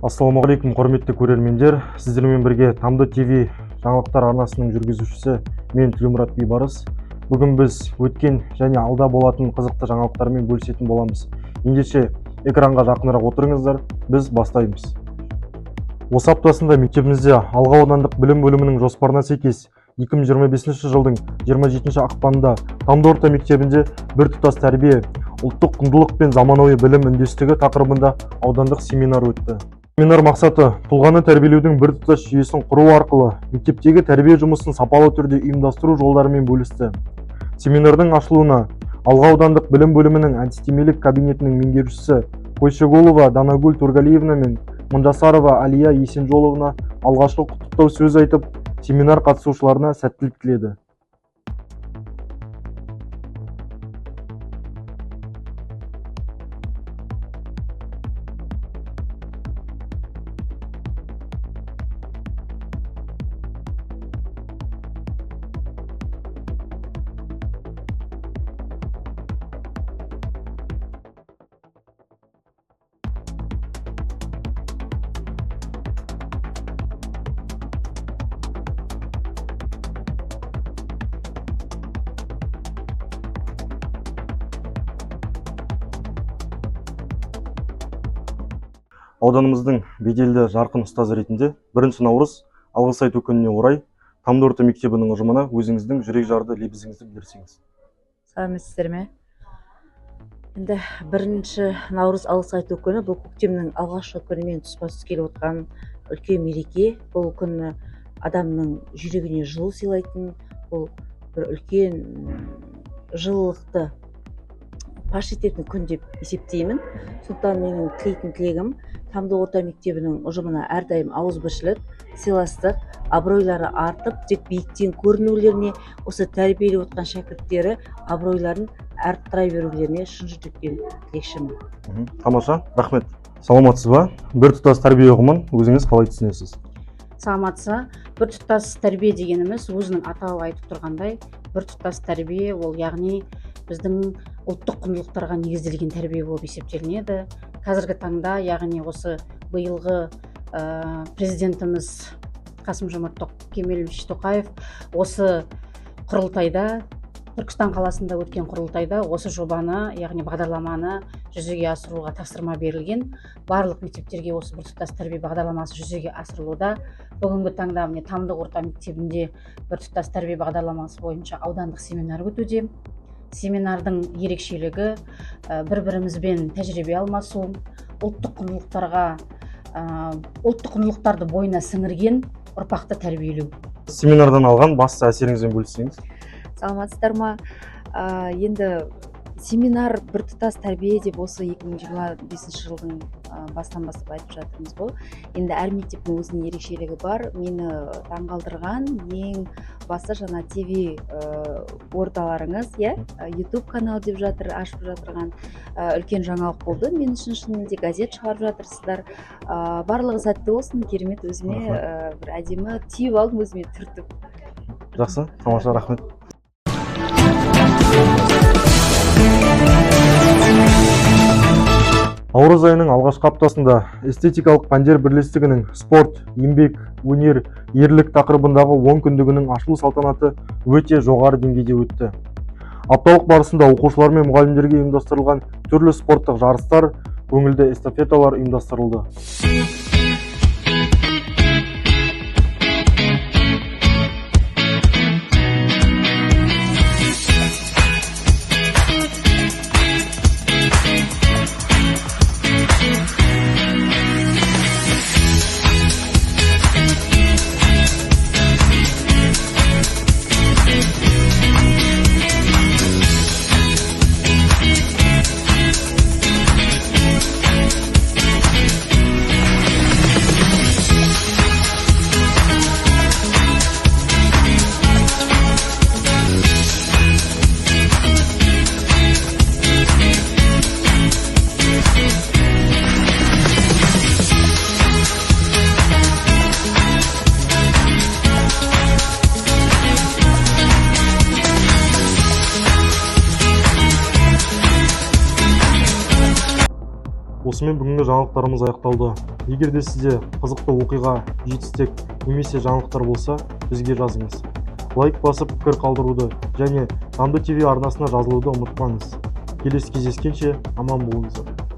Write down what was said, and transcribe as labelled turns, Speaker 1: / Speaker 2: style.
Speaker 1: Ассалаумағалейкум құрметті көрермендер, сіздермен бірге Тамды ТВ жаңалықтар арнасының жүргізушісі мен Тілмұрат Бейбарыс. Бүгін біз өткен және алда болатын қызықты жаңалықтармен бөлісетін боламыз. Ендеше экранға жақынырақ отырыңыздар, біз бастаймыз. Осы аптасында мектебімізде Алға аудандық білім бөлімінің жоспарына сәйкес 2025 жылдың 27 ақпанында Тамды орта мектебінде біртұтас тәрбие, ұлттық құндылық пен заманауи білім үндестігі тақырыбында аудандық семинар өтті. Семинар мақсаты тұлғаны тәрбиелеудің біртұтас жүйесін құру арқылы мектептегі тәрбие жұмысын сапалы түрде ұйымдастыру жолдарымен бөлісті. Семинардың ашылуына Алға аудандық білім бөлімінің әдістемелік кабинетінің меңгерушісі Койшеголова Данагүл Тургалиевна мен Мыңжасарова Алия Есенжоловна алғашқы құттықтау сөз айтып, семинар қатысушыларына сәттілік тіледі. Ауданымыздың беделді жарқын ұстазы ретінде 1 наурыз алғыс айту күніне орай Тамды орта мектебінің ұжымына өзіңіздің жүрек жарды лебізіңізді білдірсеңіз.
Speaker 2: Сәлеметсіздер ме? Енді 1 наурыз алғыс айту күні бұл көктемнің алғашқы күнімен тұспа-тұс келіп отқан үлкен мереке. Бұл күн адамның жүрегіне жылу сыйлайтын, бұл бір үлкен жылылықты паш ететін күн деп есептеймін. Сондықтан менің тілейтін тілегім Тамды орта мектебінің ұжымына әрдайым ауызбіршілік, сыйластық, абыройлары артып, тек биіктен көрінулеріне, осы тәрбиелеп отқан шәкірттері абыройларын арттыра берулеріне шын жүректен тілекшімін.
Speaker 1: Тамаша, рахмет. Саламатсыз ба? Біртұтас тәрбие ұғымын өзіңіз қалай түсінесіз?
Speaker 3: Саламатсыз. Біртұтас тәрбие дегеніміз өзінің атауы айтып тұрғандай, біртұтас тәрбие ол яғни біздің ұлттық құндылықтарға негізделген тәрбие болып есептелінеді. Қазіргі таңда, яғни осы биылғы президентіміз Қасым-Жомарт Кемелович Тоқаев осы құрылтайда, Түркістан қаласында өткен құрылтайда осы жобаны, яғни бағдарламаны жүзеге асыруға тапсырма берілген. Барлық мектептерге осы біртұтас тәрбие бағдарламасы жүзеге асырылуда. Бүгінгі таңда міне Тамды орта мектебінде біртұтас тәрбие бағдарламасы бойынша аудандық семинар өтуде. Семинардың ерекшелігі бір-бірімізбен тәжірибе алмасу, ұлттық құндылықтарды бойына сіңірген ұрпақты тәрбиелеу.
Speaker 1: Семинардан алған басты әсеріңізбен бөліссеңіз.
Speaker 2: Саламатсыздар ма? Енді семинар біртұтас тәрбие деп осы 2025 жылдың бастан бастап айтып жатырмыз ғой. Енді әр мектептің өзінің ерекшелігі бар. Мені таңғалдырған ең басты жаңа ТВ орталарыңыз, YouTube канал деп жатыр, ашып жатырған үлкен жаңалық болды. Мен үшін шынымен газет шығарып жатырсыздар. Барлығы сәтті болсын, керемет, өзіме бір әдемі түйіп алдым, өзіме түртіп.
Speaker 1: Жақсы, тамаша, рахмет. Наурыз айының алғашқы аптасында эстетикалық пәндер бірлестігінің спорт, еңбек, өнер, ерлік тақырыбындағы 10 күндігінің ашылу салтанаты өте жоғары деңгейде өтті. Апталық барысында оқушылар мен мұғалімдерге ұйымдастырылған түрлі спорттық жарыстар, көңілді эстафеталар ұйымдастырылды. Осымен бүгінгі жаңалықтарымыз аяқталды. Егер де сізде қызықты оқиға, жетістік немесе жаңалықтар болса, бізге жазыңыз. Лайк басып пікір қалдыруды және Тамды ТV арнасына жазылуды ұмытпаңыз. Келесі кездескенше аман болыңыздар.